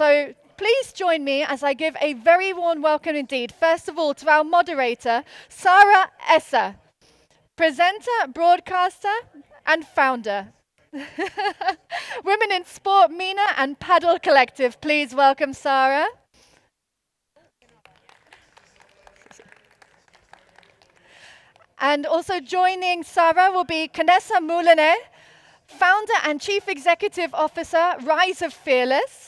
So please join me as I give a very warm welcome indeed, first of all, to our moderator, Sara Essa, presenter, broadcaster, and founder. Women in Sport MENA and Padel Collective. Please welcome Sara. And also joining Sara will be Kanessa Muluneh, founder and chief executive officer, Rise of Fearless.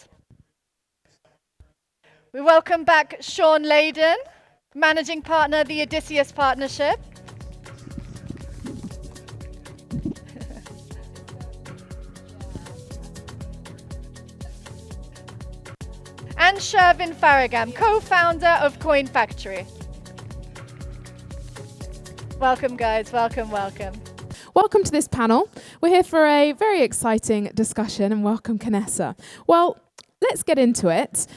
We welcome back Shawn Layden, managing partner, the Odysseus partnership. And Shervin Farigam, co-founder of Coinfactory. Welcome, guys. Welcome, welcome. Welcome to this panel. We're here for a very exciting discussion, and welcome, Kanessa. Well, let's get into it.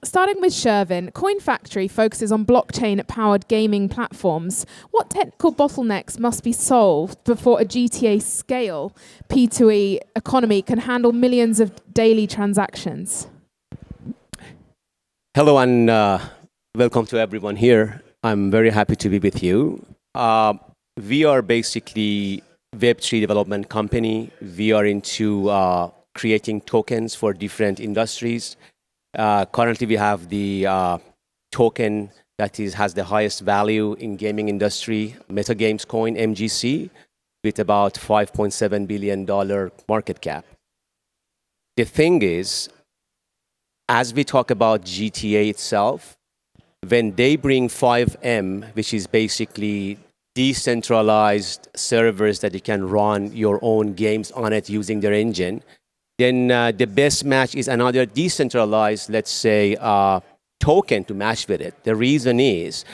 Starting with Shervin, Coinfactory focuses on blockchain-powered gaming platforms. What technical bottlenecks must be solved before a GTA-scale P2E economy can handle millions of daily transactions? Hello and welcome to everyone here. I'm very happy to be with you. We are basically Web3 development company. We are into creating tokens for different industries. Currently, we have the token that has the highest value in gaming industry, MetaGames Coin, MGC, with about $5.7 billion market cap. The thing is, as we talk about GTA itself, when they bring 5M, which is basically decentralized servers that you can run your own games on it using their engine, then the best match is another decentralized, let's say, token to match with it. The reason is,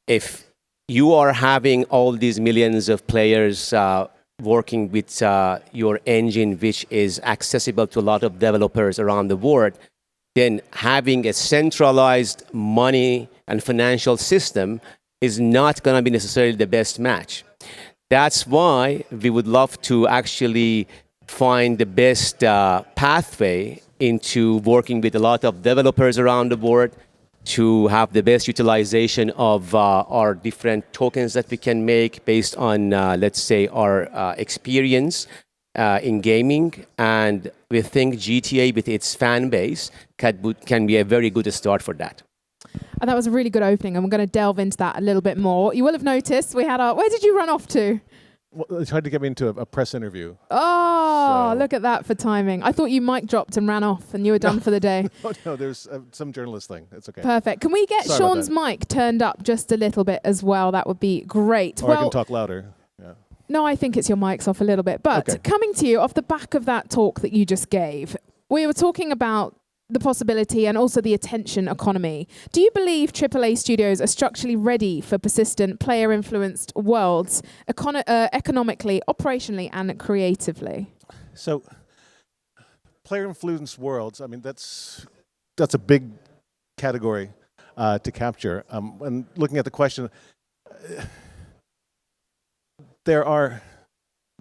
if you are having all these millions of players working with your engine, which is accessible to a lot of developers around the world, then having a centralized money and financial system is not going to be necessarily the best match. That's why we would love to actually find the best pathway into working with a lot of developers around the world to have the best utilization of our different tokens that we can make based on, let's say, our experience in gaming. And we think GTA, with its fan base, can be a very good start for that. And that was a really good opening, and we're going to delve into that a little bit more. You will have noticed we had our... Where did you run off to? Well, they tried to get me into a press interview. Oh, so. Look at that for timing. I thought you mic dropped and ran off and you were done for the day. No, there's some journalist thing. It's okay. Perfect. Can we get Shawn's mic turned up just a little bit as well? That would be great. Or I can talk louder. Yeah. No, I think it's your mic's off a little bit. But coming to you off the back of that talk that you just gave, we were talking about the possibility and also the attention economy. Do you believe AAA studios are structurally ready for persistent, player-influenced worlds, economically, operationally, and creatively? So, player-influenced worlds, I mean, that's a big category to capture. And looking at the question, there are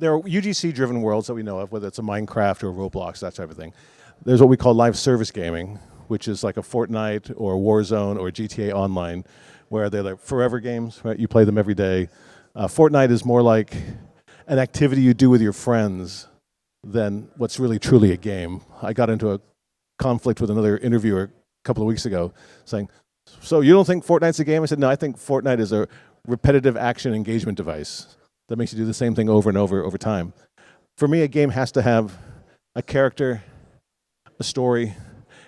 UGC-driven worlds that we know of, whether it's a Minecraft or Roblox, that type of thing. There's what we call live service gaming, which is like a Fortnite or Warzone or GTA Online, where they're like forever games, right? You play them every day. Fortnite is more like an activity you do with your friends than what's really truly a game. I got into a conflict with another interviewer a couple of weeks ago saying, so you don't think Fortnite's a game? I said, no, I think Fortnite is a repetitive action engagement device that makes you do the same thing over and over time. For me, a game has to have a character, a story,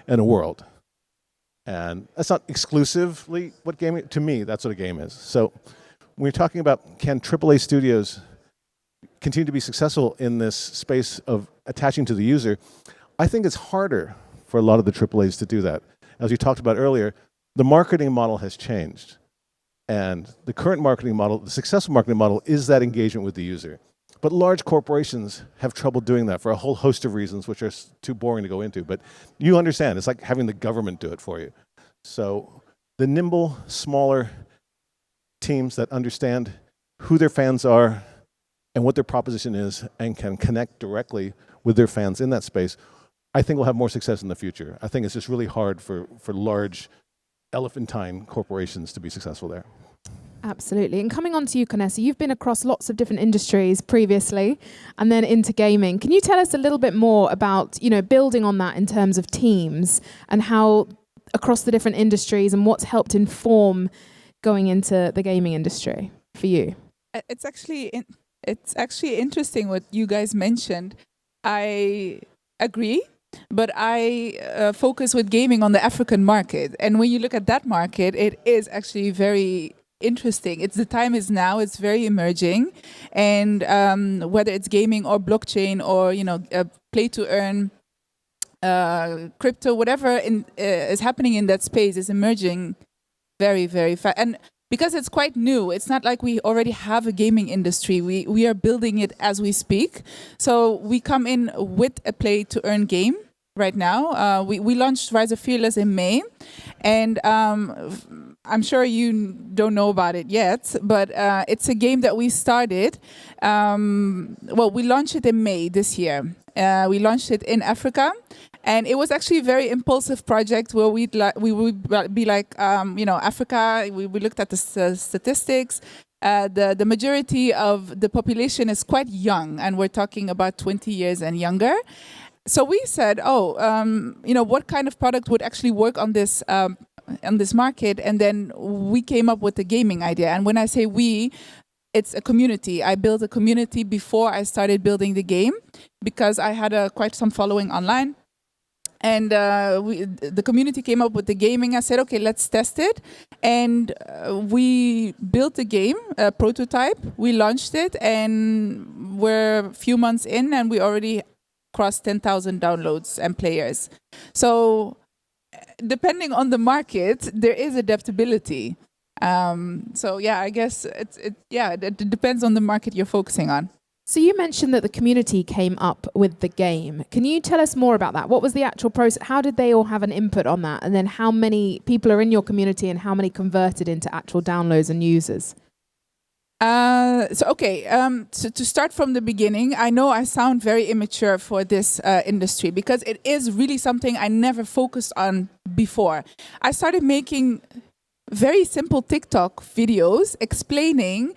and a world. And that's not exclusively what gaming, to me, that's what a game is. So when you're talking about can AAA studios continue to be successful in this space of attaching to the user, I think it's harder for a lot of the AAAs to do that. As we talked about earlier, the marketing model has changed. And the current marketing model, the successful marketing model, is that engagement with the user. But large corporations have trouble doing that for a whole host of reasons, which are too boring to go into. But you understand, it's like having the government do it for you. So the nimble, smaller teams that understand who their fans are and what their proposition is and can connect directly with their fans in that space, I think we'll have more success in the future. I think it's just really hard for large elephantine corporations to be successful there. Absolutely. And coming on to you, Kanessa, you've been across lots of different industries previously and then into gaming. Can you tell us a little bit more about, building on that in terms of teams and how across the different industries and what's helped inform going into the gaming industry for you? It's actually interesting what you guys mentioned. I agree, but I focus with gaming on the African market. And when you look at that market, it is actually very interesting. The time is now. It's very emerging, and whether it's gaming or blockchain or play to earn, crypto, whatever is happening in that space is emerging very, very fast. And because it's quite new, it's not like we already have a gaming industry. We are building it as we speak. So we come in with a play to earn game right now. We launched Rise of Fearless in May, and I'm sure you don't know about it yet, but it's a game that we started. We launched it in May this year. We launched it in Africa, and it was actually a very impulsive project where we would be like, Africa. We looked at the statistics. The majority of the population is quite young, and we're talking about 20 years and younger. So we said, what kind of product would actually work on this market? And then we came up with the gaming idea. And when I say we, it's a community. I built a community before I started building the game because I had quite some following online. And the community came up with the gaming. I said, okay, let's test it. And we built the game, a prototype. We launched it, and we're a few months in, and we already crossed 10,000 downloads and players. So depending on the market, there is adaptability. I guess it depends on the market you're focusing on. So you mentioned that the community came up with the game. Can you tell us more about that? What was the actual process? How did they all have an input on that? And then how many people are in your community and how many converted into actual downloads and users? To start from the beginning, I know I sound very immature for this industry because it is really something I never focused on before. I started making very simple TikTok videos explaining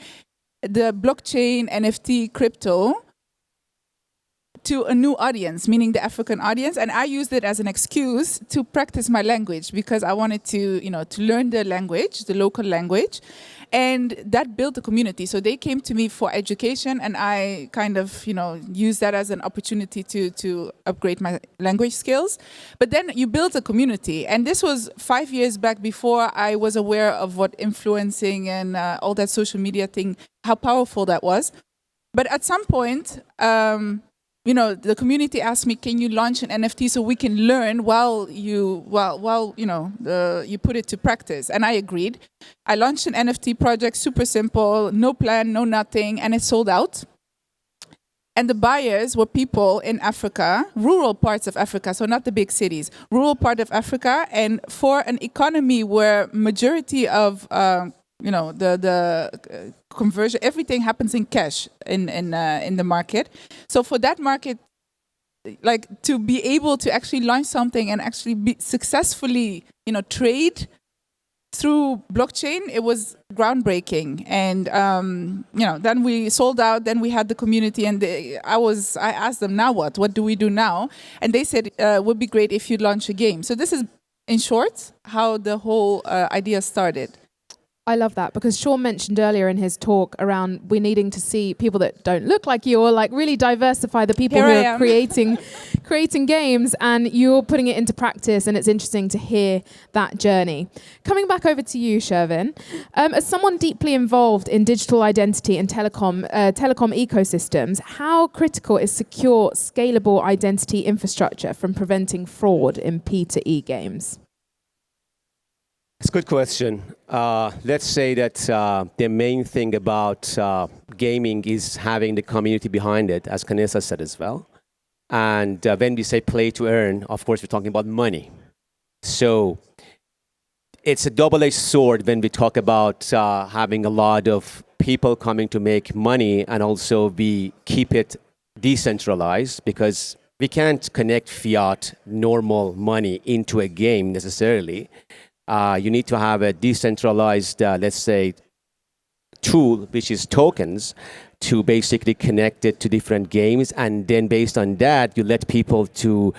the blockchain, NFT, crypto to a new audience, meaning the African audience, and I used it as an excuse to practice my language because I wanted to learn the language, the local language, and that built a community. So they came to me for education, and I kind of used that as an opportunity to upgrade my language skills. But then you build a community, and this was 5 years back before I was aware of what influencing and all that social media thing, how powerful that was. But at some point, the community asked me, "Can you launch an NFT so we can learn while you put it to practice?" And I agreed. I launched an NFT project, super simple, no plan, no nothing, and it sold out. And the buyers were people in Africa, rural parts of Africa, so not the big cities, rural part of Africa, and for an economy where majority of the conversion, everything happens in cash in the market. So for that market, like to be able to actually launch something and actually be successfully, trade through blockchain, it was groundbreaking. And then we sold out. Then we had the community, and I asked them, now what? What do we do now? And they said, it would be great if you launch a game. So this is, in short, how the whole idea started. I love that because Shawn mentioned earlier in his talk around we needing to see people that don't look like you or like really diversify the people who are creating games, and you're putting it into practice, and it's interesting to hear that journey. Coming back over to you, Shervin, as someone deeply involved in digital identity and telecom ecosystems, how critical is secure, scalable identity infrastructure from preventing fraud in P2E games? It's a good question. Let's say that the main thing about gaming is having the community behind it, as Kanessa said as well. And when we say play to earn, of course, we're talking about money. So it's a double-edged sword when we talk about having a lot of people coming to make money, and also we keep it decentralized, because We can't connect fiat, normal money into a game necessarily. You need to have a decentralized, let's say, tool, which is tokens, to basically connect it to different games. And then based on that, you let people to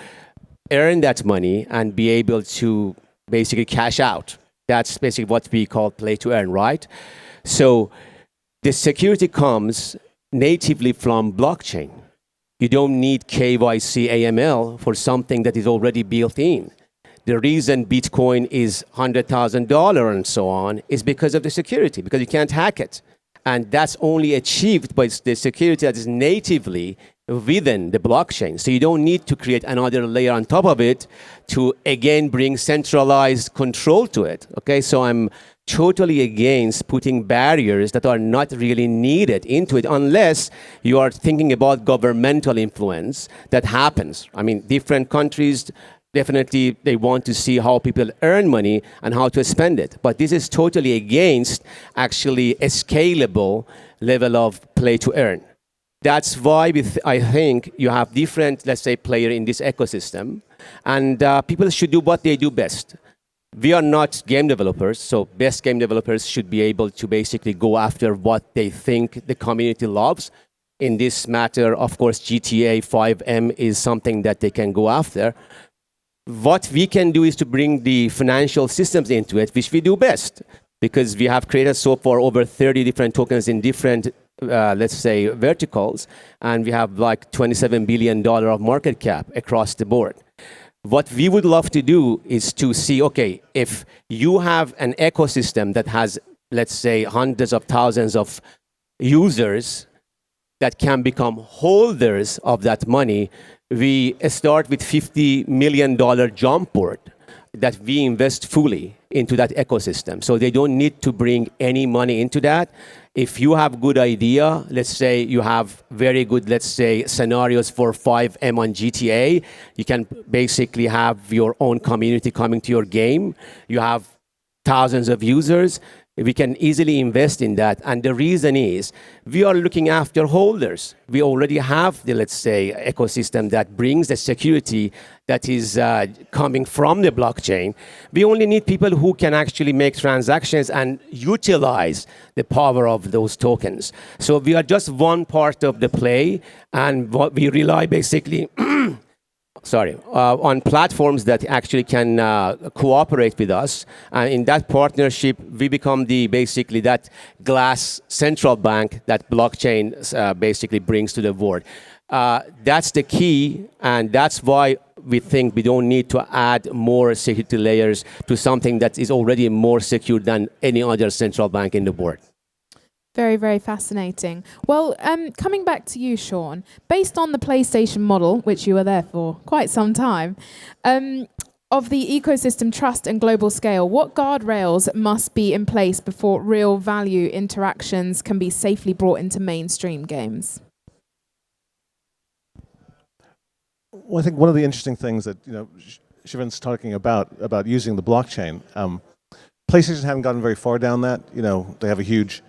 earn that money and be able to basically cash out. That's basically what we call play to earn, right? So the security comes natively from blockchain. You don't need KYC AML for something that is already built in. The reason Bitcoin is $100,000 and so on is because of the security, because you can't hack it. And that's only achieved by the security that is natively within the blockchain. So you don't need to create another layer on top of it to, again, bring centralized control to it. Okay, so I'm totally against putting barriers that are not really needed into it unless you are thinking about governmental influence that happens. I mean, different countries, definitely they want to see how people earn money and how to spend it. But this is totally against actually a scalable level of play to earn. That's why I think you have different, let's say, players in this ecosystem, and people should do what they do best. We are not game developers, so best game developers should be able to basically go after what they think the community loves. In this matter, of course, GTA 5M is something that they can go after. What we can do is to bring the financial systems into it, which we do best, because we have created so far over 30 different tokens in different, let's say, verticals, and we have like $27 billion of market cap across the board. What we would love to do is to see, okay, if you have an ecosystem that has, let's say, hundreds of thousands of users that can become holders of that money, we start with $50 million jump board that we invest fully into that ecosystem. So they don't need to bring any money into that. If you have good idea, let's say you have very good, let's say, scenarios for 5M on GTA, you can basically have your own community coming to your game. You have thousands of users. We can easily invest in that. And the reason is we are looking after holders. We already have the, let's say, ecosystem that brings the security that is coming from the blockchain. We only need people who can actually make transactions and utilize the power of those tokens. So we are just one part of the play, and what we rely basically on platforms that actually can cooperate with us. And in that partnership, we become basically that glass central bank that blockchain basically brings to the world. That's the key, and that's why we think we don't need to add more security layers to something that is already more secure than any other central bank in the world. Very, very fascinating. Well, coming back to you, Shawn, based on the PlayStation model, which you were there for quite some time, of the ecosystem trust and global scale, what guardrails must be in place before real value interactions can be safely brought into mainstream games? Well, I think one of the interesting things that Shervin's talking about using the blockchain, PlayStation haven't gotten very far down that. They have a huge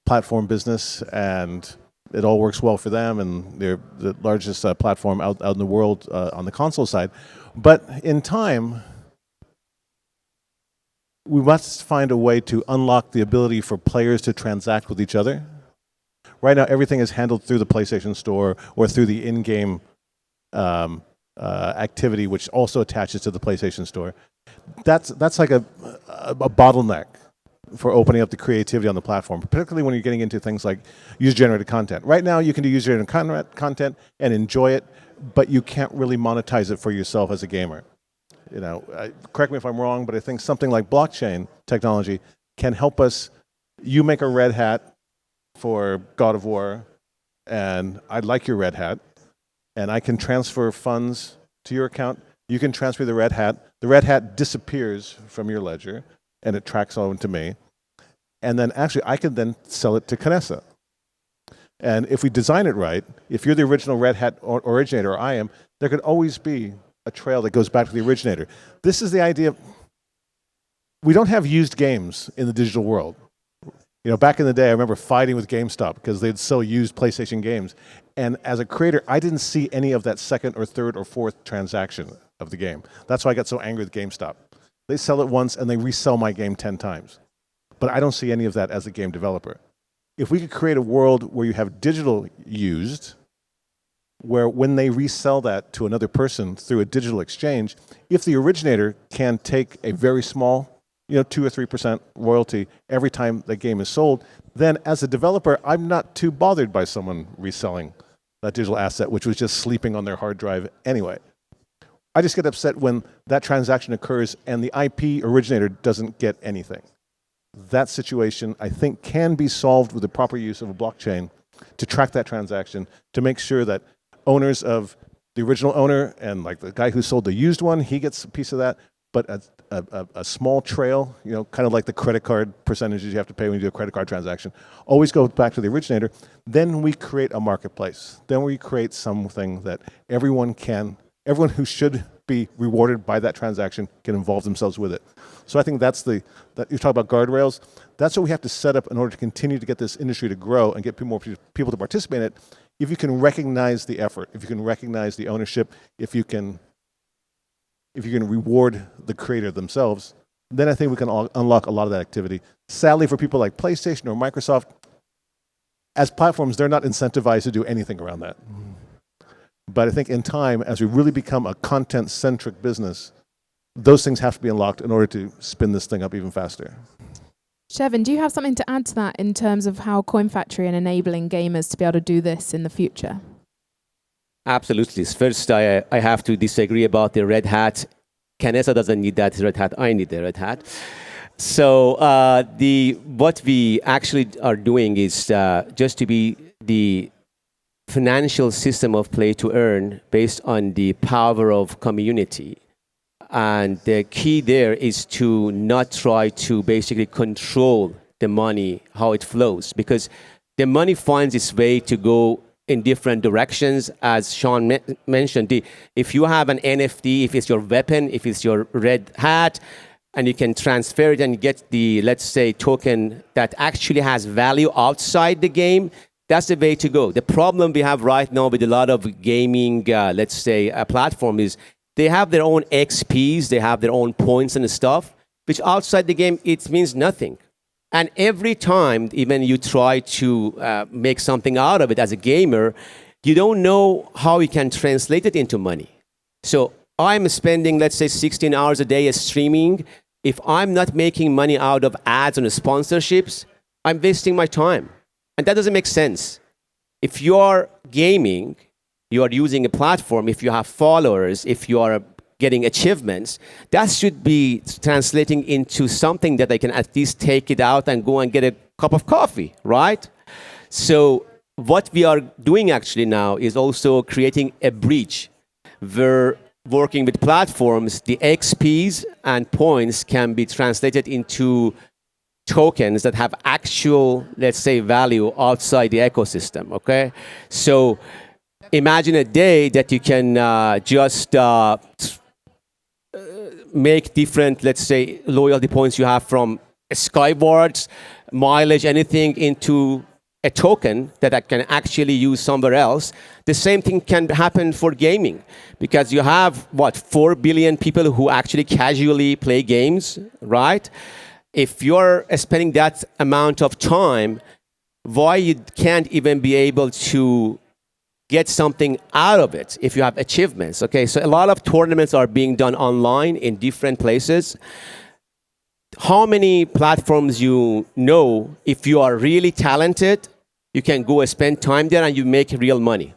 platform business, and it all works well for them, and they're the largest platform out in the world on the console side. But in time, we must find a way to unlock the ability for players to transact with each other. Right now, everything is handled through the PlayStation Store or through the in-game activity, which also attaches to the PlayStation Store. That's like a bottleneck for opening up the creativity on the platform, particularly when you're getting into things like user-generated content. Right now, you can do user-generated content and enjoy it, but you can't really monetize it for yourself as a gamer. Correct me if I'm wrong, but I think something like blockchain technology can help us. You make a red hat for God of War, and I'd like your red hat, and I can transfer funds to your account. You can transfer the red hat. The red hat disappears from your ledger, and it tracks on to me. And then actually, I can then sell it to Kanessa. And if we design it right, if you're the original Red Hat originator, or I am, there could always be a trail that goes back to the originator. This is the idea. We don't have used games in the digital world. Back in the day, I remember fighting with GameStop because they'd sell used PlayStation games. And as a creator, I didn't see any of that second or third or fourth transaction of the game. That's why I got so angry with GameStop. They sell it once and they resell my game 10 times. But I don't see any of that as a game developer. If we could create a world where you have digital used, where when they resell that to another person through a digital exchange, if the originator can take a very small, 2 or 3% royalty every time the game is sold, then as a developer, I'm not too bothered by someone reselling that digital asset, which was just sleeping on their hard drive anyway. I just get upset when that transaction occurs and the IP originator doesn't get anything. That situation, I think, can be solved with the proper use of a blockchain to track that transaction, to make sure that owners of the original owner and like the guy who sold the used one, he gets a piece of that, but a small trail, kind of like the credit card percentages you have to pay when you do a credit card transaction, always goes back to the originator. Then we create a marketplace. Then we create something that everyone who should be rewarded by that transaction can involve themselves with it. So I think that you talk about guardrails, that's what we have to set up in order to continue to get this industry to grow and get more people to participate in it. If you can recognize the effort, if you can recognize the ownership, if you can reward the creator themselves, then I think we can unlock a lot of that activity. Sadly, for people like PlayStation or Microsoft, as platforms, they're not incentivized to do anything around that. But I think in time, as we really become a content-centric business, those things have to be unlocked in order to spin this thing up even faster. Shervin, do you have something to add to that in terms of how Coinfactory and enabling gamers to be able to do this in the future? Absolutely. First, I have to disagree about the red hat. Kanessa doesn't need that red hat. I need the red hat. So what we actually are doing is just to be the financial system of play to earn based on the power of community. And the key there is to not try to basically control the money, how it flows, because the money finds its way to go in different directions. As Shawn mentioned, if you have an NFT, if it's your weapon, if it's your red hat, and you can transfer it and get the, let's say, token that actually has value outside the game, that's the way to go. The problem we have right now with a lot of gaming, let's say, platform is they have their own XPs, they have their own points and stuff, which outside the game, it means nothing. And every time, even you try to make something out of it as a gamer, you don't know how you can translate it into money. So I'm spending, let's say, 16 hours a day streaming. If I'm not making money out of ads and sponsorships, I'm wasting my time. And that doesn't make sense. If you're gaming, you are using a platform, if you have followers, if you are getting achievements, that should be translating into something that I can at least take it out and go and get a cup of coffee, right? So what we are doing actually now is also creating a bridge where working with platforms, the XPs and points can be translated into tokens that have actual, let's say, value outside the ecosystem, okay? So imagine a day that you can just make different, let's say, loyalty points you have from Skywards, mileage, anything into a token that I can actually use somewhere else. The same thing can happen for gaming because you have, 4 billion people who actually casually play games, right? If you're spending that amount of time, why you can't even be able to get something out of it if you have achievements, okay? So a lot of tournaments are being done online in different places. How many platforms you know, if you are really talented, you can go and spend time there and you make real money,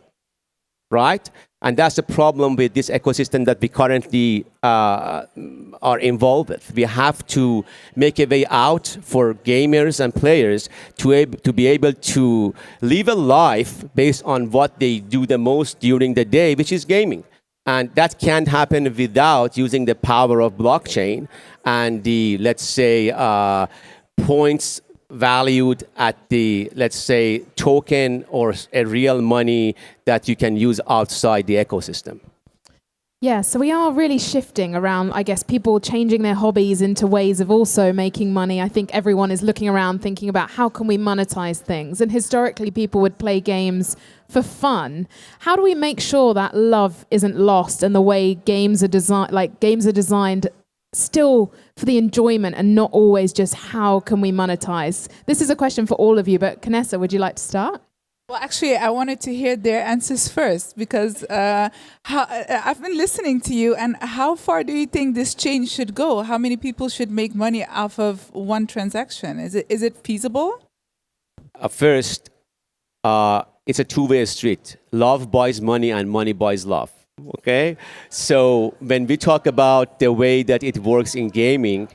right? And that's the problem with this ecosystem that we currently are involved with. We have to make a way out for gamers and players to be able to live a life based on what they do the most during the day, which is gaming. And that can't happen without using the power of blockchain and the, let's say, points valued at the, let's say, token or a real money that you can use outside the ecosystem. Yeah, so we are really shifting around, I guess, people changing their hobbies into ways of also making money. I think everyone is looking around thinking about how can we monetize things. And historically, people would play games for fun. How do we make sure that love isn't lost and the way games are designed still for the enjoyment and not always just how can we monetize? This is a question for all of you, but Kanessa, would you like to start? Well, actually, I wanted to hear their answers first because I've been listening to you. And how far do you think this change should go? How many people should make money off of one transaction? Is it feasible? First, it's a two-way street. Love buys money and money buys love. Okay? So when we talk about the way that it works in gaming,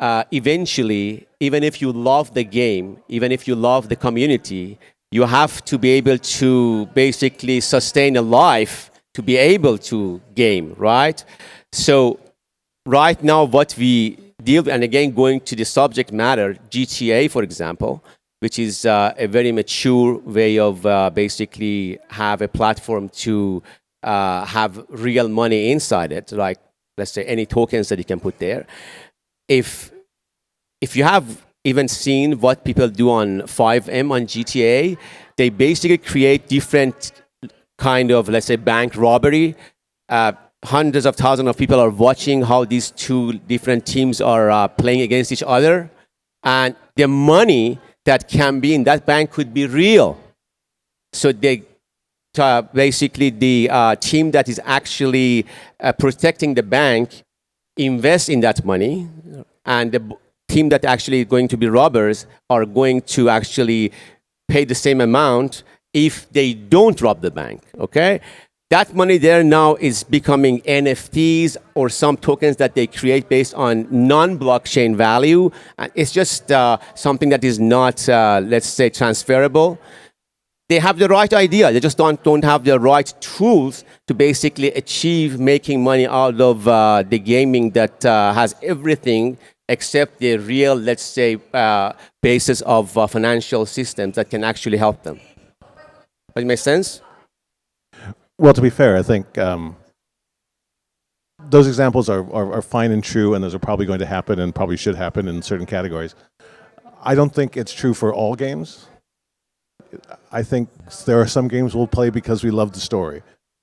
eventually, even if you love the game, even if you love the community, you have to be able to basically sustain a life to be able to game, right? So right now what we deal with, and again going to the subject matter, GTA, for example, which is a very mature way of basically have a platform to have real money inside it, like let's say any tokens that you can put there. If you have even seen what people do on 5M on GTA, they basically create different kind of, let's say, bank robbery. Hundreds of thousands of people are watching how these two different teams are playing against each other. And the money that can be in that bank could be real. So they basically the team that is actually protecting the bank invest in that money, and the team that actually going to be robbers are going to actually pay the same amount if they don't rob the bank, okay? That money there now is becoming NFTs or some tokens that they create based on non-blockchain value. And it's just something that is not, let's say, transferable. They have the right idea, they just don't have the right tools to basically achieve making money out of the gaming that has everything except the real, let's say, basis of financial systems that can actually help them. Does it make sense? Well, to be fair, I think those examples are fine and true, and those are probably going to happen and probably should happen in certain categories. I don't think it's true for all games. I think there are some games we'll play because we love the story.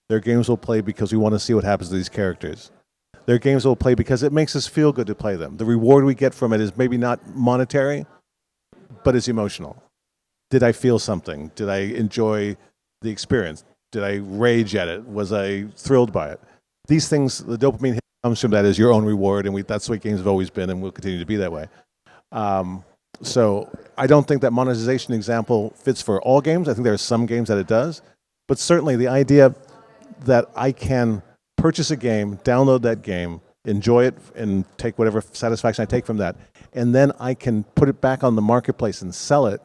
There are games we'll play because we want to see what happens to these characters. There are games we'll play because it makes us feel good to play them. The reward we get from it is maybe not monetary, but it's emotional. Did I feel something? Did I enjoy the experience? Did I rage at it? Was I thrilled by it? These things, the dopamine hit comes from that as your own reward, and that's the way games have always been and will continue to be that way. So I don't think that monetization example fits for all games. I think there are some games that it does. But certainly the idea that I can purchase a game, download that game, enjoy it, and take whatever satisfaction I take from that, and then I can put it back on the marketplace and sell it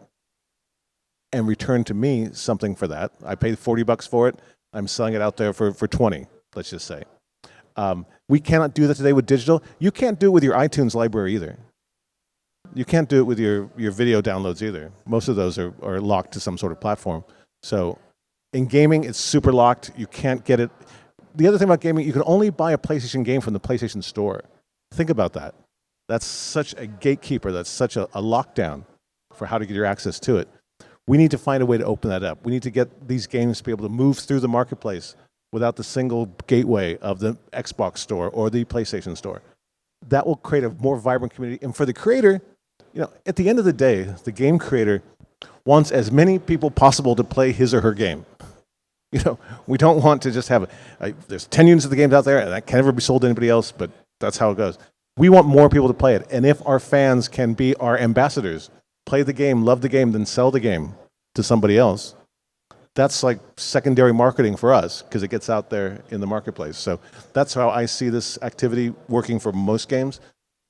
and return to me something for that. I paid $40 for it. I'm selling it out there for 20, let's just say. We cannot do that today with digital. You can't do it with your iTunes library either. You can't do it with your video downloads either. Most of those are locked to some sort of platform. So in gaming, it's super locked. You can't get it. The other thing about gaming, you can only buy a PlayStation game from the PlayStation Store. Think about that. That's such a gatekeeper. That's such a lockdown for how to get your access to it. We need to find a way to open that up. We need to get these games to be able to move through the marketplace without the single gateway of the Xbox Store or the PlayStation Store. That will create a more vibrant community. And for the creator, at the end of the day, the game creator wants as many people possible to play his or her game. We don't want to just have there's 10 units of the games out there, and that can never be sold to anybody else, but that's how it goes. We want more people to play it. And if our fans can be our ambassadors, play the game, love the game, then sell the game to somebody else, that's like secondary marketing for us because it gets out there in the marketplace. So that's how I see this activity working for most games.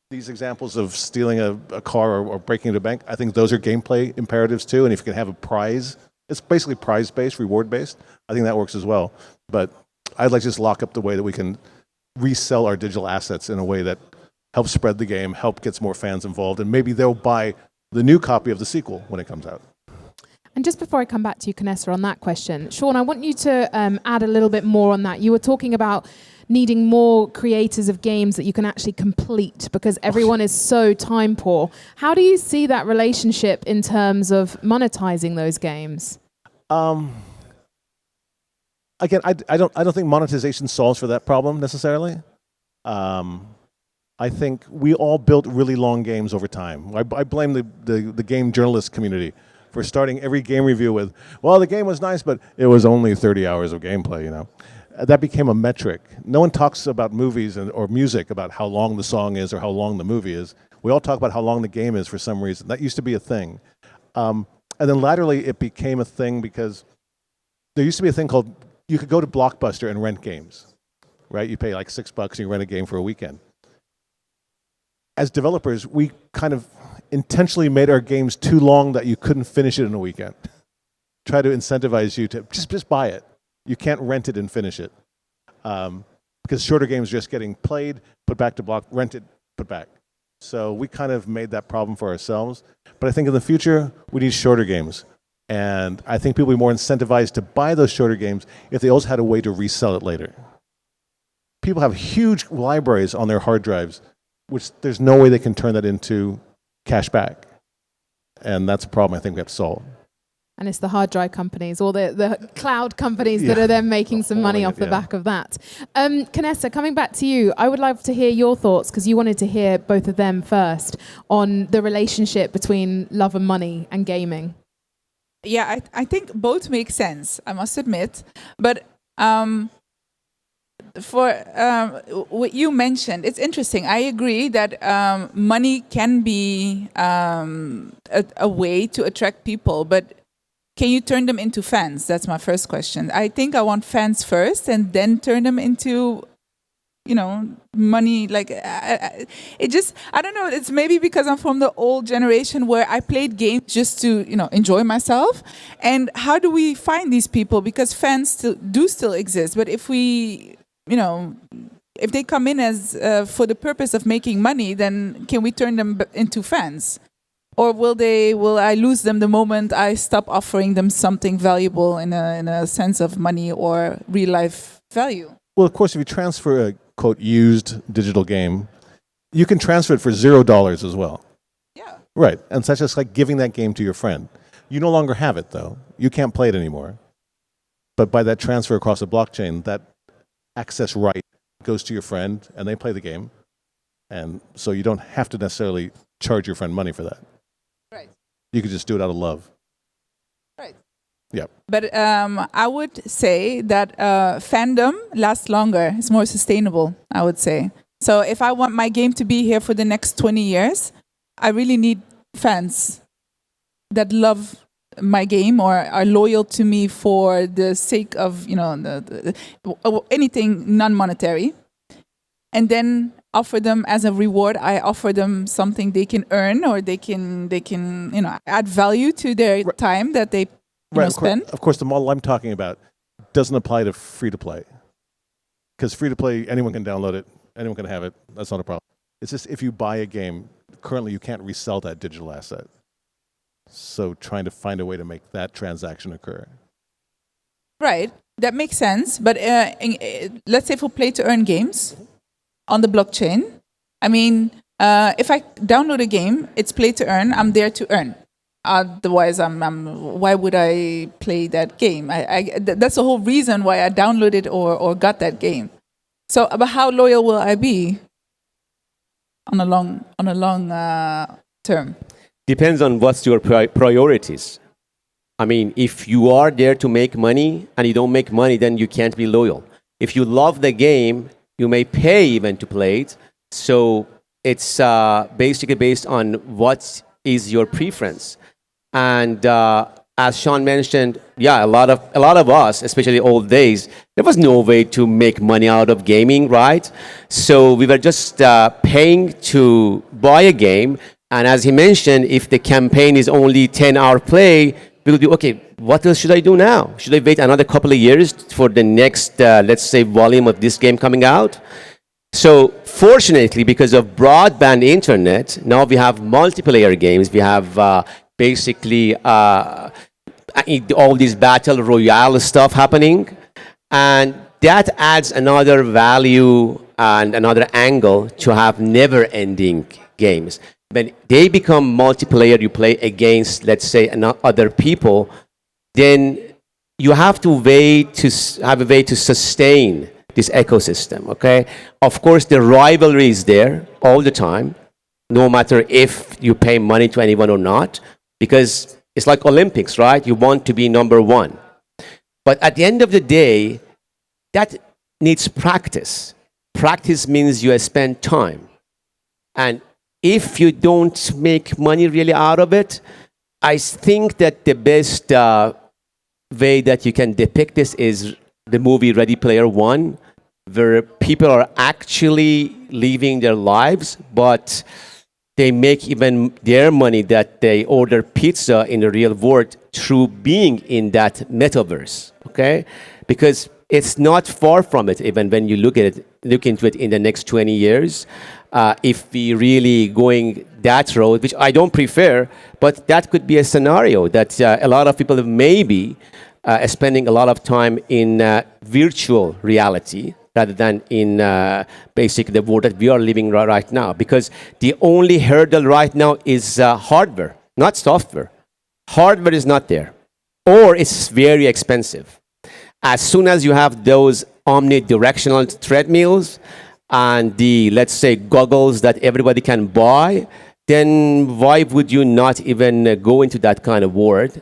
These examples of stealing a car or breaking into a bank, I think those are gameplay imperatives too. And if you can have a prize, it's basically prize-based, reward-based. I think that works as well. But I'd like to just lock up the way that we can resell our digital assets in a way that helps spread the game, gets more fans involved, and maybe they'll buy the new copy of the sequel when it comes out. And just before I come back to you, Kanessa, on that question, Shawn, I want you to add a little bit more on that. You were talking about needing more creators of games that you can actually complete because everyone is so time poor. How do you see that relationship in terms of monetizing those games? Again, I don't think monetization solves for that problem necessarily. I think we all built really long games over time. I blame the game journalist community for starting every game review with, well, the game was nice, but it was only 30 hours of gameplay, you know. That became a metric. No one talks about movies or music about how long the song is or how long the movie is. We all talk about how long the game is for some reason. That used to be a thing. And then laterally it became a thing because there used to be a thing called, you could go to Blockbuster and rent games, right? You pay like $6 and you rent a game for a weekend. As developers, we kind of intentionally made our games too long that you couldn't finish it in a weekend. Try to incentivize you to just buy it. You can't rent it and finish it. Because shorter games are just getting played, put back to block, rented, put back. So we kind of made that problem for ourselves. But I think in the future, we need shorter games. And I think people will be more incentivized to buy those shorter games if they also had a way to resell it later. People have huge libraries on their hard drives, which there's no way they can turn that into cash back. And that's a problem I think we have to solve. And it's the hard drive companies or the cloud companies that are then making some money off the back of that. Kanessa, coming back to you, I would love to hear your thoughts, because you wanted to hear both of them first, on the relationship between love and money and gaming. Yeah, I think both make sense, I must admit. But for what you mentioned, it's interesting. I agree that money can be a way to attract people, but can you turn them into fans? That's my first question. I think I want fans first and then turn them into, you know, money. Like, it just, I don't know, it's maybe because I'm from the old generation where I played games just to, you know, enjoy myself. And how do we find these people? Because fans still exist. But if we, you know, if they come in as for the purpose of making money, then can we turn them into fans? Or will I lose them the moment I stop offering them something valuable in a sense of money or real life value? Well, of course, if you transfer a, quote, used digital game, you can transfer it for $0 as well. Yeah. Right. And so that's just like giving that game to your friend. You no longer have it, though. You can't play it anymore. But by that transfer across the blockchain, that access right goes to your friend, and they play the game. And so you don't have to necessarily charge your friend money for that. Right. You could just do it out of love. Right. Yeah. But I would say that fandom lasts longer. It's more sustainable, I would say. So if I want my game to be here for the next 20 years, I really need fans that love my game or are loyal to me for the sake of, you know, anything non-monetary. And then offer them as a reward. I offer them something they can earn, or they can you know, add value to their time that they spend. Of course, the model I'm talking about doesn't apply to free-to-play. Because free-to-play, anyone can download it, anyone can have it. That's not a problem. It's just if you buy a game, currently you can't resell that digital asset. So trying to find a way to make that transaction occur. Right, that makes sense. But let's say for play-to-earn games on the blockchain, I mean, if I download a game, it's play-to-earn. I'm there to earn. Otherwise, why would I play that game? That's the whole reason why I downloaded or got that game. So, but how loyal will I be on a long term? Depends on what's your priorities. I mean, if you are there to make money and you don't make money, then you can't be loyal. If you love the game, you may pay even to play it. So it's basically based on what is your preference. And as Shawn mentioned, yeah, a lot of us, especially old days, there was no way to make money out of gaming, right? So we were just paying to buy a game. And as he mentioned, if the campaign is only 10-hour play, we will be, okay, what else should I do now? Should I wait another couple of years for the next, let's say, volume of this game coming out? So fortunately, because of broadband internet, now we have multiplayer games. We have basically all these battle royale stuff happening. And that adds another value and another angle to have never-ending games. When they become multiplayer, you play against, let's say, other people, then you have to have a way to sustain this ecosystem, okay? Of course, the rivalry is there all the time, no matter if you pay money to anyone or not, because it's like Olympics, right? You want to be number one. But at the end of the day, that needs practice. Practice means you spend time. And if you don't make money really out of it, I think that the best way that you can depict this is the movie Ready Player One, where people are actually living their lives, but they make even their money that they order pizza in the real world through being in that metaverse, okay? Because it's not far from it, even when you look into it in the next 20 years. If we really going that road, which I don't prefer, but that could be a scenario that a lot of people may be spending a lot of time in virtual reality rather than in basically the world that we are living right now. Because the only hurdle right now is hardware, not software. Hardware is not there, or it's very expensive. As soon as you have those omnidirectional treadmills and the, let's say, goggles that everybody can buy, then why would you not even go into that kind of world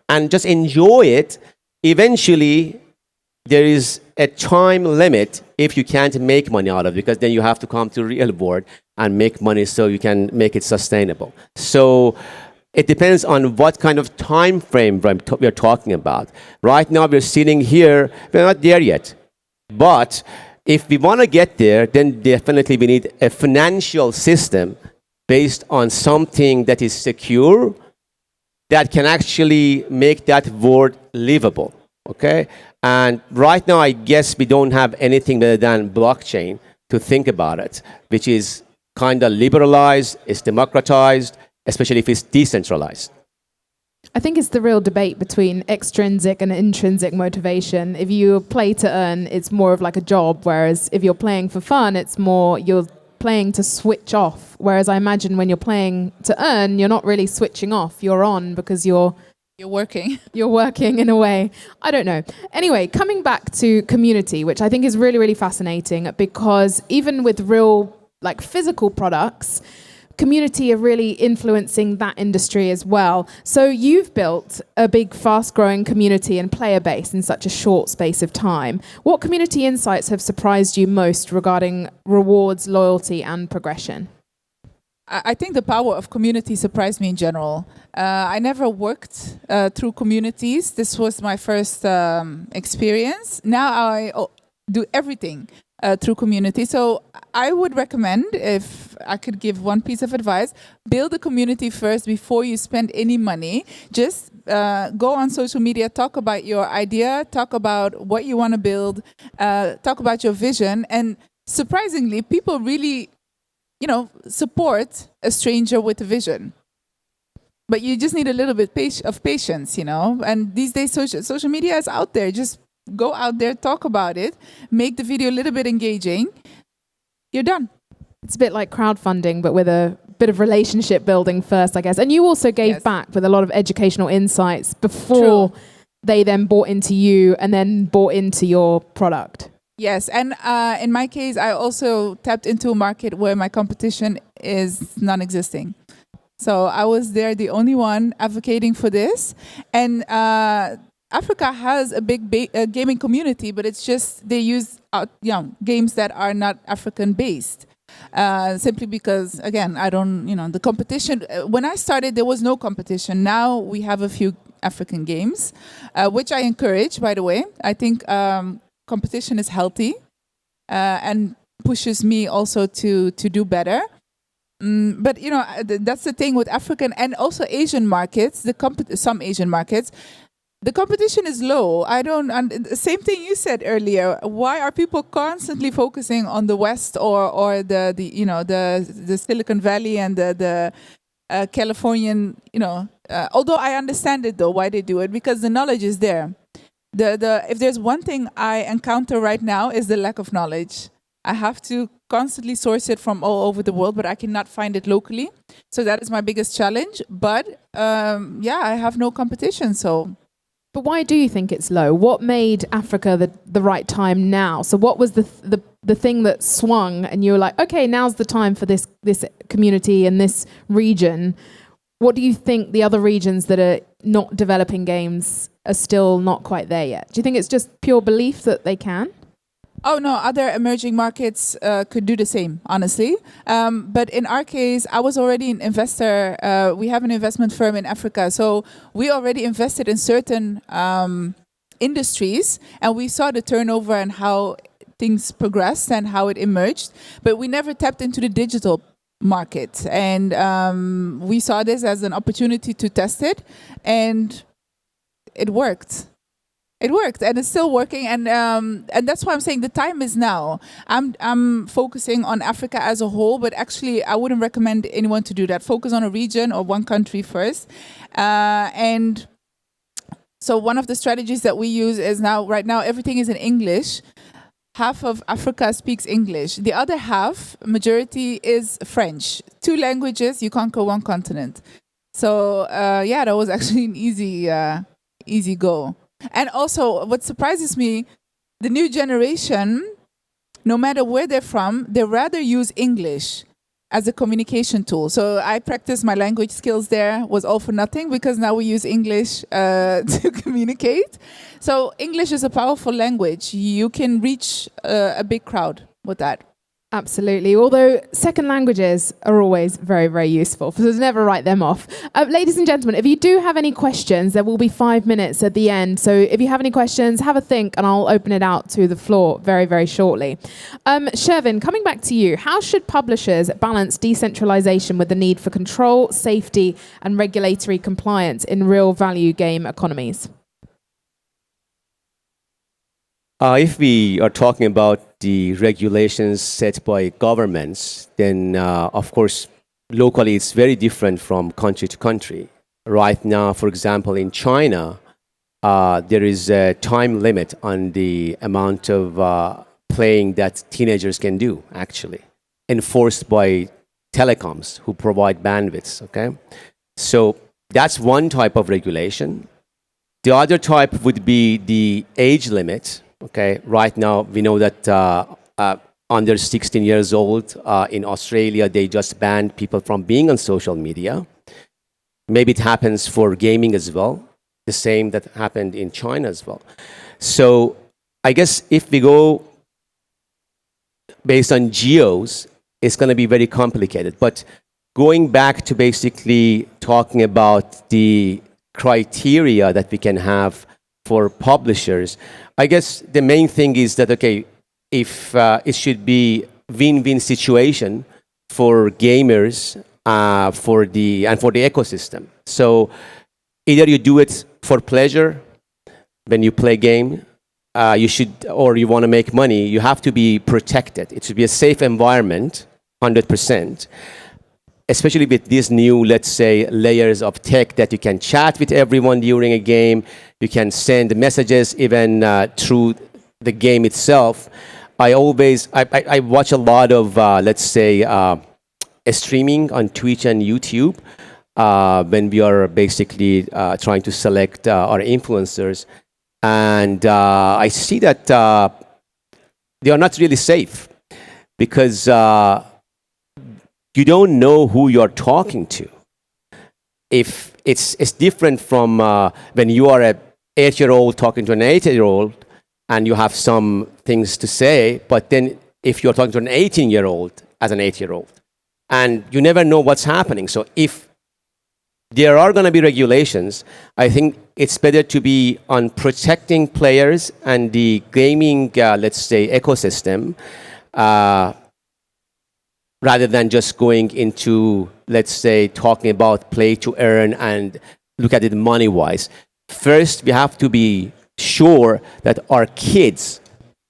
and just enjoy it? Eventually, there is a time limit if you can't make money out of it, because then you have to come to real world and make money so you can make it sustainable. So it depends on what kind of time frame we're talking about. Right now, we're sitting here, we're not there yet. But if we want to get there, then definitely we need a financial system based on something that is secure, that can actually make that world livable, okay? And right now, I guess we don't have anything better than blockchain to think about it, which is kind of liberalized, it's democratized, especially if it's decentralized. I think it's the real debate between extrinsic and intrinsic motivation. If you play to earn, it's more of like a job, whereas if you're playing for fun, it's more you're playing to switch off. Whereas I imagine when you're playing to earn, you're not really switching off. You're on because you're working. You're working in a way. I don't know. Anyway, coming back to community, which I think is really, really fascinating, because even with real like physical products, community are really influencing that industry as well. So you've built a big, fast-growing community and player base in such a short space of time. What community insights have surprised you most regarding rewards, loyalty, and progression? I think the power of community surprised me in general. I never worked through communities. This was my first experience. Now I do everything through community. So I would recommend, if I could give one piece of advice, build a community first before you spend any money. Just go on social media, talk about your idea, talk about what you want to build, talk about your vision. And surprisingly, people really, support a stranger with a vision. But you just need a little bit of patience, And these days, social media is out there. Just go out there, talk about it, make the video a little bit engaging. You're done. It's a bit like crowdfunding, but with a bit of relationship building first, I guess. And you also gave back with a lot of educational insights before they then bought into you and then bought into your product. Yes, and in my case, I also tapped into a market where my competition is non-existing. So I was there, the only one advocating for this. And Africa has a big gaming community, but it's just they use games that are not African-based. Simply because, again, I don't, the competition. When I started, there was no competition. Now we have a few African games, which I encourage, by the way. I think competition is healthy and pushes me also to do better. But that's the thing with African and also Asian markets. Some Asian markets, the competition is low. Same thing you said earlier. Why are people constantly focusing on the West or the Silicon Valley and the Californian? Although I understand it though, why they do it, because the knowledge is there. If there's one thing I encounter right now is the lack of knowledge. I have to constantly source it from all over the world, but I cannot find it locally. So that is my biggest challenge. But I have no competition. So, But why do you think it's low? What made Africa the right time now? So what was the thing that swung and you were like, okay, now's the time for this community and this region? What do you think the other regions that are not developing games are still not quite there yet? Do you think it's just pure belief that they can? oh no, other emerging markets could do the same, honestly. But in our case, I was already an investor. We have an investment firm in Africa. So we already invested in certain industries and we saw the turnover and how things progressed and how it emerged. But we never tapped into the digital market. And we saw this as an opportunity to test it. And it worked. It worked, and it's still working, and that's why I'm saying the time is now. I'm focusing on Africa as a whole, but actually I wouldn't recommend anyone to do that. Focus on a region or one country first, and so one of the strategies that we use is right now everything is in English. Half of Africa speaks English. The other half, majority, is French. 2 languages, you conquer 1 continent. So that was actually an easy go. And also, what surprises me, the new generation, no matter where they're from, they rather use English as a communication tool. So I practiced my language skills there, was all for nothing, because now we use English to communicate. So English is a powerful language. You can reach a big crowd with that. Absolutely. Although second languages are always very, very useful. So never write them off. Ladies and gentlemen, if you do have any questions, there will be 5 minutes at the end. So if you have any questions, have a think and I'll open it out to the floor very, very shortly. Shervin, coming back to you, how should publishers balance decentralization with the need for control, safety and regulatory compliance in real value game economies? If we are talking about the regulations set by governments, then of course, locally it's very different from country to country. Right now, for example, in China, there is a time limit on the amount of playing that teenagers can do, actually, enforced by telecoms who provide bandwidths, okay? So that's one type of regulation. The other type would be the age limit. Okay, right now we know that under 16 years old in Australia, they just banned people from being on social media. Maybe it happens for gaming as well. The same that happened in China as well. So I guess if we go based on geos, it's going to be very complicated. But going back to basically talking about the criteria that we can have for publishers, I guess the main thing is that, okay, if it should be win-win situation for gamers for the ecosystem. So either you do it for pleasure when you play game, or you want to make money, you have to be protected. It should be a safe environment, 100%. Especially with these new, let's say, layers of tech that you can chat with everyone during a game, you can send messages even through the game itself. I watch a lot of, let's say, streaming on Twitch and YouTube when we are basically trying to select our influencers. And I see that they are not really safe because you don't know who you're talking to. If it's different from when you are an 8-year-old talking to an 8-year-old and you have some things to say, but then if you're talking to an 18-year-old as an 8-year-old, and you never know what's happening. So if there are going to be regulations, I think it's better to be on protecting players and the gaming, let's say, ecosystem, rather than just going into, let's say, talking about play to earn and look at it money-wise. First, we have to be sure that our kids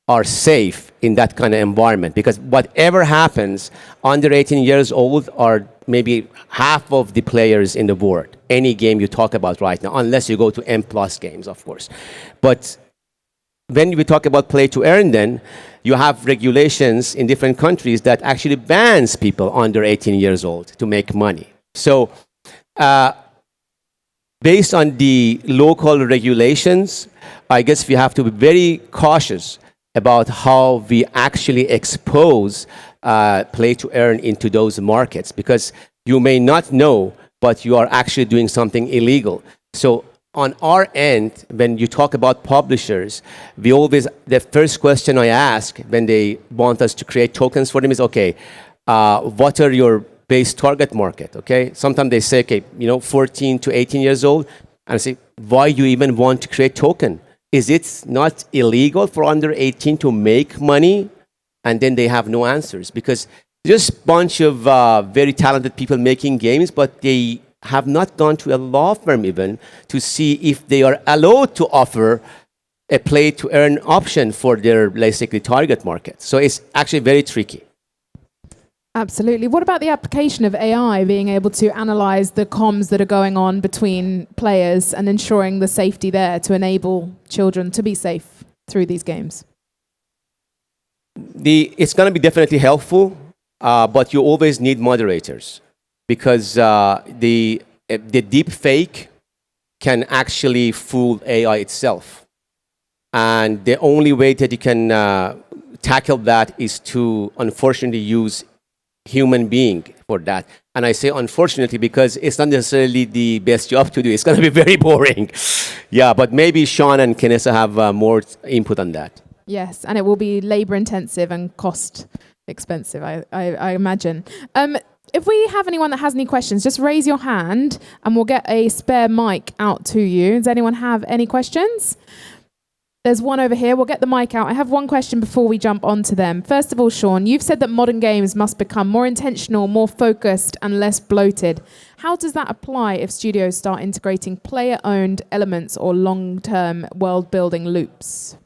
are safe in that kind of environment, because whatever happens, under 18 years old are maybe half of the players in the world. Any game you talk about right now, unless you go to M+ games, of course. But when we talk about play to earn, then you have regulations in different countries that actually bans people under 18 years old to make money. So based on the local regulations, I guess we have to be very cautious about how we actually expose play to earn into those markets, because you may not know, but you are actually doing something illegal. So on our end, when you talk about publishers, the first question I ask when they want us to create tokens for them is, okay, what are your base target market, okay? Sometimes they say, okay, 14 to 18 years old. And I say, why you even want to create token? Is it not illegal for under 18 to make money? And then they have no answers, because just a bunch of very talented people making games, but they have not gone to a law firm even to see if they are allowed to offer a play to earn option for their basically target market. So it's actually very tricky. Absolutely. What about the application of AI being able to analyze the comms that are going on between players and ensuring the safety there to enable children to be safe through these games? It's going to be definitely helpful, but you always need moderators, because the deep fake can actually fool AI itself. And the only way that you can tackle that is to, unfortunately, use human being for that. And I say unfortunately because it's not necessarily the best job to do. It's going to be very boring. Yeah, but maybe Shawn and Kanessa have more input on that. Yes, and it will be labor intensive and cost expensive, I imagine. If we have anyone that has any questions, just raise your hand and we'll get a spare mic out to you. Does anyone have any questions? There's one over here. We'll get the mic out. I have one question before we jump onto them. First of all, Shawn, you've said that modern games must become more intentional, more focused, and less bloated. How does that apply if studios start integrating player-owned elements or long-term world-building loops?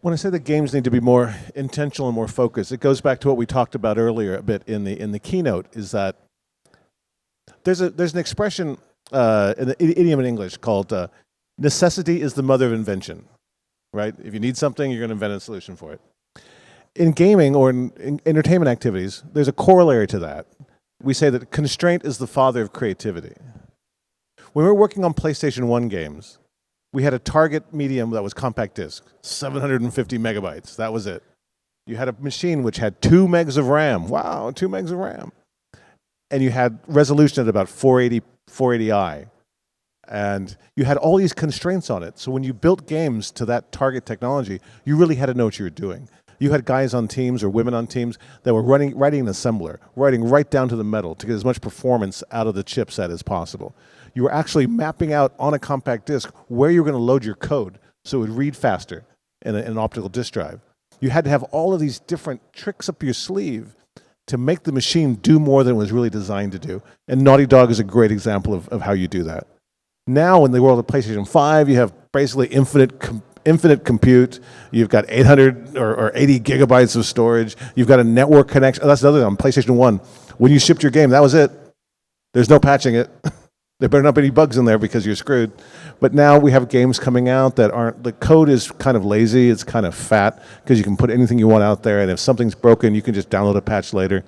When I say that games need to be more intentional and more focused, it goes back to what we talked about earlier a bit in the keynote, is that there's an expression, an idiom in English called necessity is the mother of invention, right? If you need something, you're going to invent a solution for it. In gaming or in entertainment activities, there's a corollary to that. We say that constraint is the father of creativity. When we were working on PlayStation 1 games, we had a target medium that was compact disc, 750 megabytes. That was it. You had a machine which had 2 megs of RAM. Wow, 2 megs of RAM. And you had resolution at about 480i. And you had all these constraints on it. So when you built games to that target technology, you really had to know what you were doing. You had guys on teams or women on teams that were writing an assembler, writing right down to the metal to get as much performance out of the chipset as possible. You were actually mapping out on a compact disc where you were going to load your code so it would read faster in an optical disk drive. You had to have all of these different tricks up your sleeve to make the machine do more than it was really designed to do. And Naughty Dog is a great example of how you do that. Now, in the world of PlayStation 5, you have basically infinite compute. You've got 800 or 80 gigabytes of storage. You've got a network connection. That's another thing on PlayStation 1. When you shipped your game, that was it. There's no patching it. There better not be any bugs in there because you're screwed. But now we have games coming out that aren't, the code is kind of lazy. It's kind of fat because you can put anything you want out there. And if something's broken, you can just download a patch later.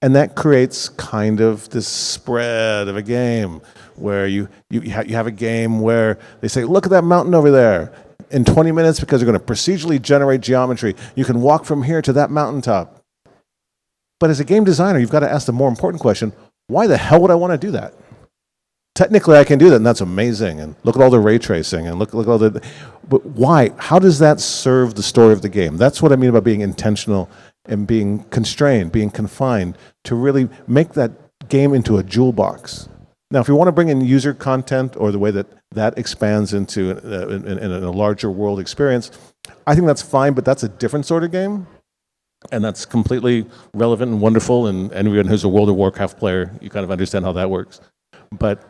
And that creates kind of this spread of a game where you have a game where they say, look at that mountain over there. In 20 minutes, because they're going to procedurally generate geometry, you can walk from here to that mountaintop. But as a game designer, you've got to ask the more important question, why the hell would I want to do that? Technically, I can do that, and that's amazing. And look at all the ray tracing, and look at all the... But why? How does that serve the story of the game? That's what I mean about being intentional and being constrained, being confined, to really make that game into a jewel box. Now, if you want to bring in user content or the way that that expands into in a larger world experience, I think that's fine, but that's a different sort of game. And that's completely relevant and wonderful, and anyone who's a World of Warcraft player, you kind of understand how that works. But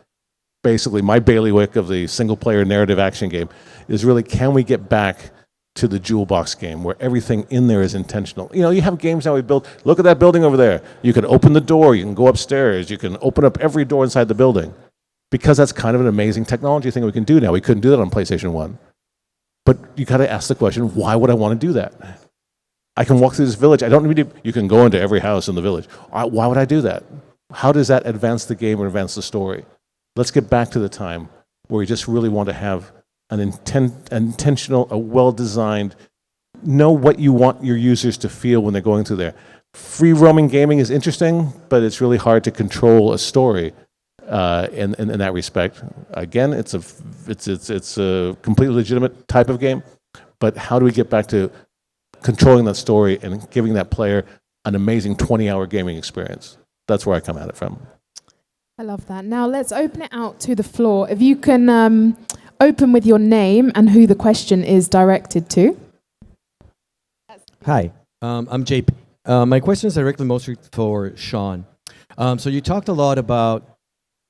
basically, my bailiwick of the single-player narrative action game is really, can we get back to the jewel box game where everything in there is intentional? You know, you have games now we built, look at that building over there. You can open the door, you can go upstairs, you can open up every door inside the building. Because that's kind of an amazing technology thing we can do now. We couldn't do that on PlayStation 1. But you got to ask the question, why would I want to do that? I can walk through this village. I don't need to, you can go into every house in the village. Why would I do that? How does that advance the game or advance the story? Let's get back to the time where we just really want to have an intentional, a well-designed, know what you want your users to feel when they're going through there. Free roaming gaming is interesting, but it's really hard to control a story in that respect. Again, it's a completely legitimate type of game, but how do we get back to controlling that story and giving that player an amazing 20-hour gaming experience? That's where I come at it from. I love that. Now let's open it out to the floor. If you can open with your name and who the question is directed to. Hi, I'm JP. My question is directly mostly for Shawn. So you talked a lot about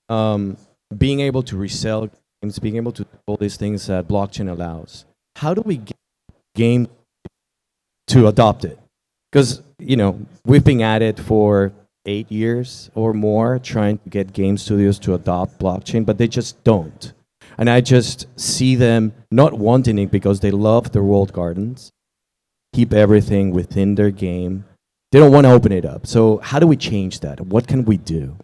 being able to resell games, being able to do all these things that blockchain allows. How do we get game to adopt it? Because, you know, we've been at it for 8 years or more trying to get game studios to adopt blockchain, but they just don't. And I just see them not wanting it because they love the walled gardens, keep everything within their game. They don't want to open it up. So how do we change that? What can we do?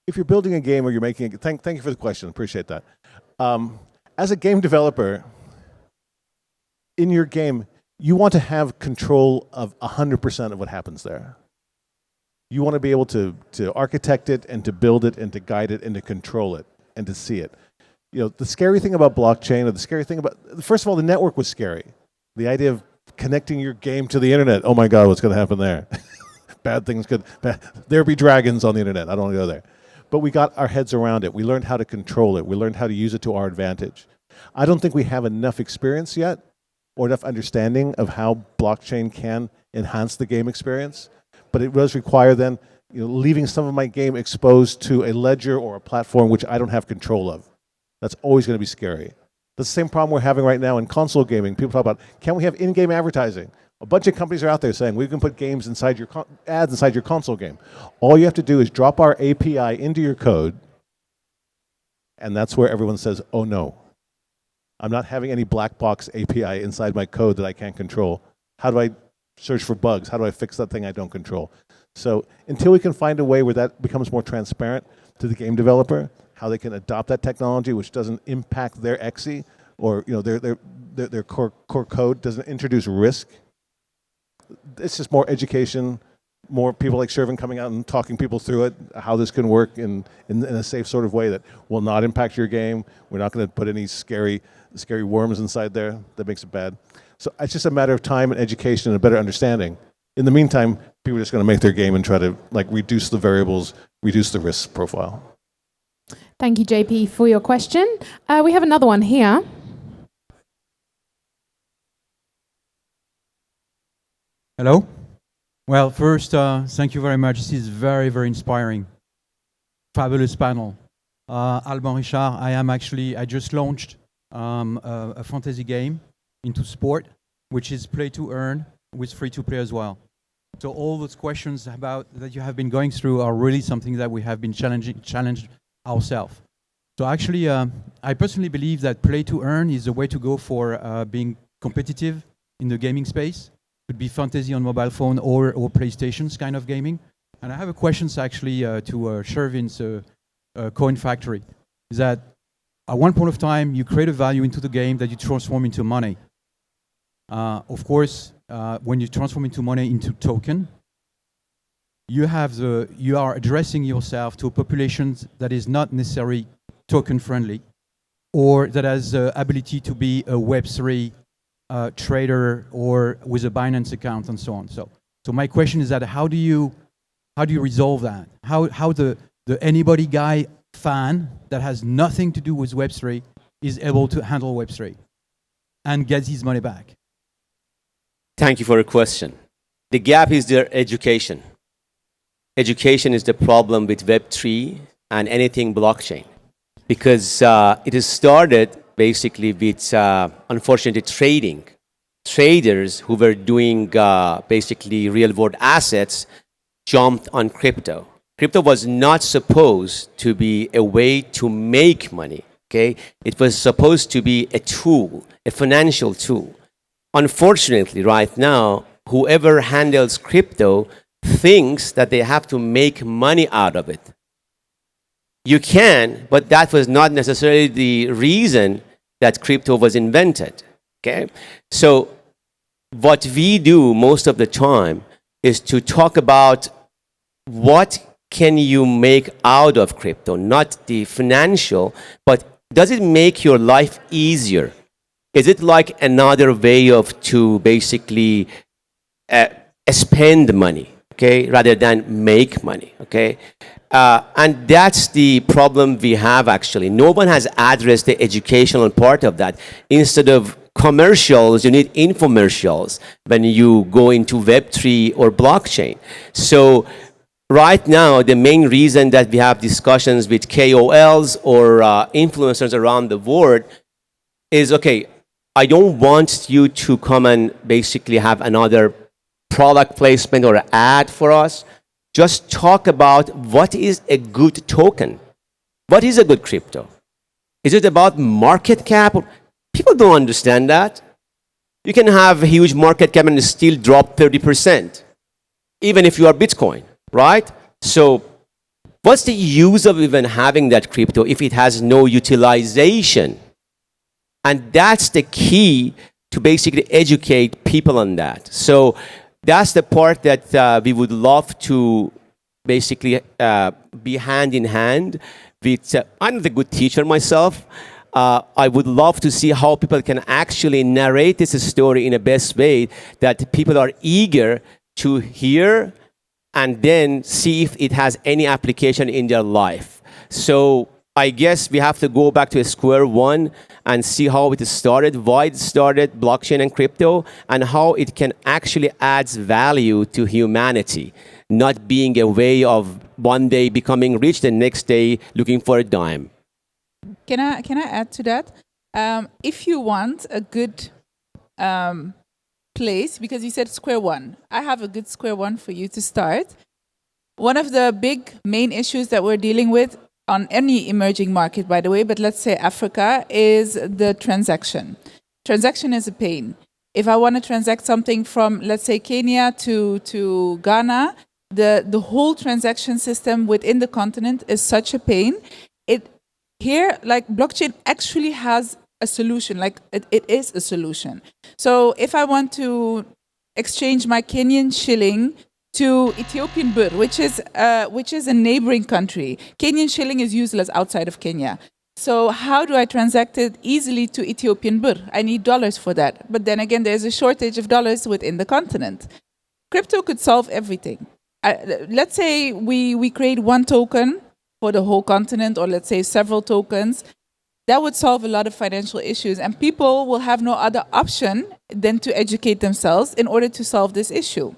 If you're building a game or you're making it, thank you for the question. Appreciate that. As a game developer, in your game, you want to have control of 100% of what happens there. You want to be able to architect it and to build it and to guide it and to control it and to see it. You know, the scary thing about blockchain, or the scary thing about, first of all, the network was scary. The idea of connecting your game to the internet, oh my God, what's going to happen there? Bad things could, there be dragons on the internet. I don't want to go there. But we got our heads around it. We learned how to control it. We learned how to use it to our advantage. I don't think we have enough experience yet or enough understanding of how blockchain can enhance the game experience. But it does require then, you know, leaving some of my game exposed to a ledger or a platform which I don't have control of. That's always going to be scary. That's the same problem we're having right now in console gaming. People talk about, can we have in-game advertising? A bunch of companies are out there saying, we can put games inside your ads inside your console game. All you have to do is drop our API into your code, and that's where everyone says, oh no. I'm not having any black box API inside my code that I can't control. How do I search for bugs? How do I fix that thing I don't control? So until we can find a way where that becomes more transparent to the game developer, how they can adopt that technology which doesn't impact their XE or, you know, their core code, doesn't introduce risk. It's just more education, more people like Shervin coming out and talking people through it, how this can work in a safe sort of way that will not impact your game. We're not going to put any scary worms inside there that makes it bad. So it's just a matter of time and education and a better understanding. In the meantime, people are just going to make their game and try to like reduce the variables, reduce the risk profile. Thank you, JP, for your question. We have another one here. Hello. Well, first, thank you very much. This is very, very inspiring. Fabulous panel. Alban Richard, I just launched a fantasy game into sport, which is play to earn with free to play as well. So all those questions about that you have been going through are really something that we have been challenged ourselves. So actually, I personally believe that play to earn is the way to go for being competitive in the gaming space. Could be fantasy on mobile phone or PlayStation's kind of gaming. And I have a question actually to Shervin's Coinfactory. Is that at one point of time you create a value into the game that you transform into money. Of course, when you transform into money into token, you are addressing yourself to a population that is not necessarily token friendly, or that has the ability to be a Web3 trader or with a Binance account and so on. So my question is that how do you resolve that? How the anybody guy fan that has nothing to do with Web3 is able to handle Web3 and get his money back? Thank you for your question. The gap is their education. Education is the problem with Web3 and anything blockchain, because it has started basically with, unfortunately, trading. Traders who were doing basically real-world assets jumped on crypto. Crypto was not supposed to be a way to make money. Okay, it was supposed to be a tool, a financial tool. Unfortunately, right now, whoever handles crypto thinks that they have to make money out of it. You can, but that was not necessarily the reason that crypto was invented. Okay, so what we do most of the time is to talk about what can you make out of crypto, not the financial, but does it make your life easier? Is it like another way of to basically spend money, okay, rather than make money, okay? And that's the problem we have actually. No one has addressed the educational part of that. Instead of commercials, you need infomercials when you go into Web3 or blockchain. So right now, the main reason that we have discussions with KOLs or influencers around the world is, okay, I don't want you to come and basically have another product placement or ad for us. Just talk about what is a good token. What is a good crypto? Is it about market cap? People don't understand that. You can have a huge market cap and still drop 30%, even if you are Bitcoin, right? So what's the use of even having that crypto if it has no utilization? And that's the key to basically educate people on that. So that's the part that we would love to basically be hand in hand with. I'm not a good teacher myself. I would love to see how people can actually narrate this story in a best way that people are eager to hear and then see if it has any application in their life. So I guess we have to go back to square one and see how it started, why it started, blockchain and crypto, and how it can actually add value to humanity, not being a way of one day becoming rich, the next day looking for a dime. Can I add to that? If you want a good place, because you said square one, I have a good square one for you to start. One of the big main issues that we're dealing with on any emerging market, by the way, but let's say Africa, is the transaction. Transaction is a pain. If I want to transact something from, let's say, Kenya to Ghana, the whole transaction system within the continent is such a pain. Here, like blockchain actually has a solution, like it is a solution. So if I want to exchange my Kenyan shilling to Ethiopian birr, which is a neighboring country, Kenyan shilling is useless outside of Kenya. So how do I transact it easily to Ethiopian birr? I need dollars for that. But then again, there's a shortage of dollars within the continent. Crypto could solve everything. Let's say we create one token for the whole continent, or let's say several tokens. That would solve a lot of financial issues, and people will have no other option than to educate themselves in order to solve this issue.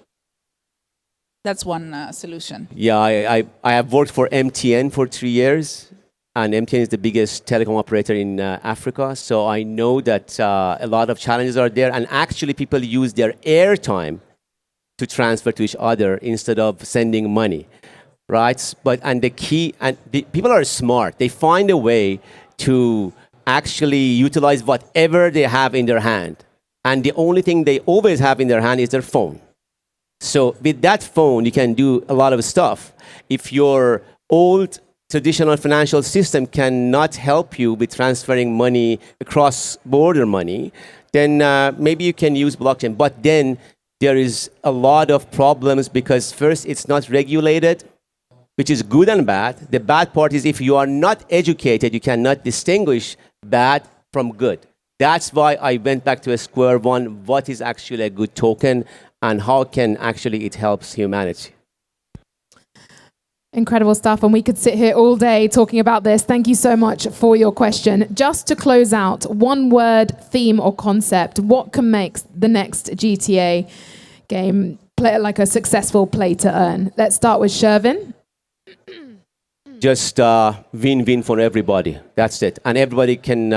That's one solution. Yeah, I have worked for MTN for 3 years, and MTN is the biggest telecom operator in Africa. So I know that a lot of challenges are there, and actually people use their airtime to transfer to each other instead of sending money, right? But and the key, and people are smart. They find a way to actually utilize whatever they have in their hand, and the only thing they always have in their hand is their phone. So with that phone, you can do a lot of stuff. If your old traditional financial system cannot help you with transferring money, cross-border money, then maybe you can use blockchain. But then there is a lot of problems because first, it's not regulated, which is good and bad. The bad part is if you are not educated, you cannot distinguish bad from good. That's why I went back to a square one. What is actually a good token and how can actually it helps humanity? Incredible stuff, and we could sit here all day talking about this. Thank you so much for your question. Just to close out, one word, theme or concept, what can make the next GTA game play like a successful play to earn? Let's start with Shervin. Just win-win for everybody. That's it. And everybody can,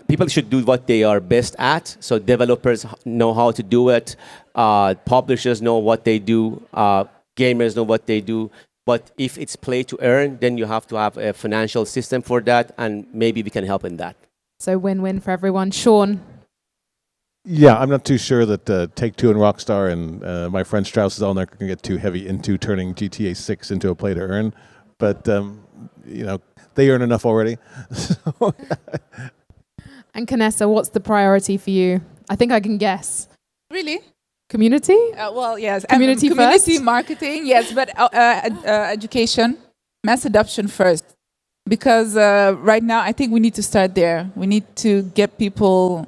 people should do what they are best at. So developers know how to do it. Publishers know what they do. Gamers know what they do. But if it's play to earn, then you have to have a financial system for that, and maybe we can help in that. So win-win for everyone. Shawn. Yeah, I'm not too sure that Take-Two and Rockstar and my friend Strauss is all not going to get too heavy into turning GTA 6 into a play to earn, but they earn enough already. And Kanessa, what's the priority for you? I think I can guess. Really? Community? Well, yes. Community community first? marketing, yes, but education, mass adoption first. Because right now, I think we need to start there. We need to get people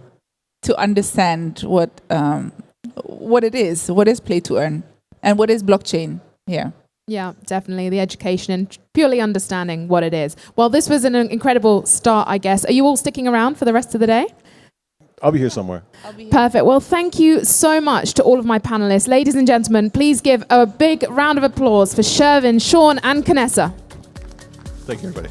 to understand what it is play to earn, and what is blockchain here. Yeah, definitely. The education and purely understanding what it is. Well, this was an incredible start, I guess. Are you all sticking around for the rest of the day? I'll be here somewhere. Perfect. Well, thank you so much to all of my panelists. Ladies and gentlemen, please give a big round of applause for Shervin, Shawn, and Kanessa. Thank you, everybody.